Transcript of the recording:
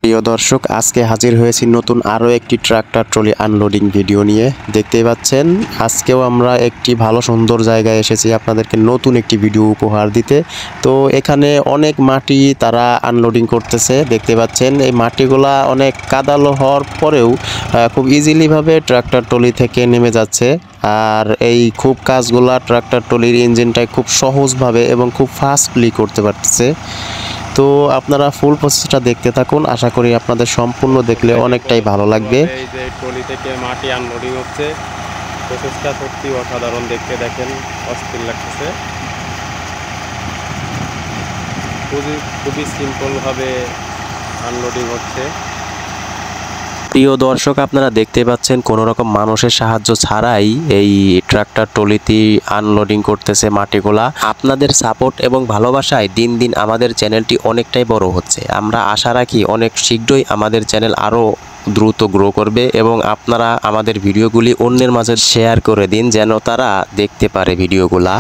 প্রিয় দর্শক, আজকে হাজির হয়েছি নতুন আরও একটি ট্রাক্টর ট্রলি আনলোডিং ভিডিও নিয়ে। দেখতেই পাচ্ছেন আজকেও আমরা একটি ভালো সুন্দর জায়গায় এসেছি আপনাদেরকে নতুন একটি ভিডিও উপহার দিতে। তো এখানে অনেক মাটি তারা আনলোডিং করতেছে। দেখতে পাচ্ছেন এই মাটিগুলা অনেক কাদালো হওয়ার পরেও খুব ইজিলিভাবে ট্রাক্টর ট্রলি থেকে নেমে যাচ্ছে। আর এই খুব কাজগুলা ট্রাক্টর ট্রলির ইঞ্জিনটাই খুব সহজভাবে এবং খুব ফাস্টলি করতে পারতেছে। তো আপনারা ফুল প্রসেসটা দেখতে থাকুন, আশা করি আপনাদের সম্পূর্ণ দেখলে অনেকটাই ভালো লাগবে। এই যে ট্রলি থেকে মাটি আনলোডিং হচ্ছে, প্রসেসটা সত্যি অসাধারণ। দেখতে দেখেন অস্থির লাগতেছে। খুবই সিম্পলভাবে আনলোডিং হচ্ছে। প্রিয় দর্শক, আপনারা দেখতে পাচ্ছেন কোনো রকম মানুষের সাহায্য ছাড়াই এই ট্রাক্টর ট্রলিতে আনলোডিং করতেছে মাটিগুলা। আপনাদের সাপোর্ট এবং ভালোবাসায় দিন দিন আমাদের চ্যানেলটি অনেকটাই বড় হচ্ছে। আমরা আশা রাখি অনেক শীঘ্রই আমাদের চ্যানেল আরও দ্রুত গ্রো করবে এবং আপনারা আমাদের ভিডিওগুলি অন্যের মাঝে শেয়ার করে দিন যেন তারা দেখতে পারে ভিডিওগুলা।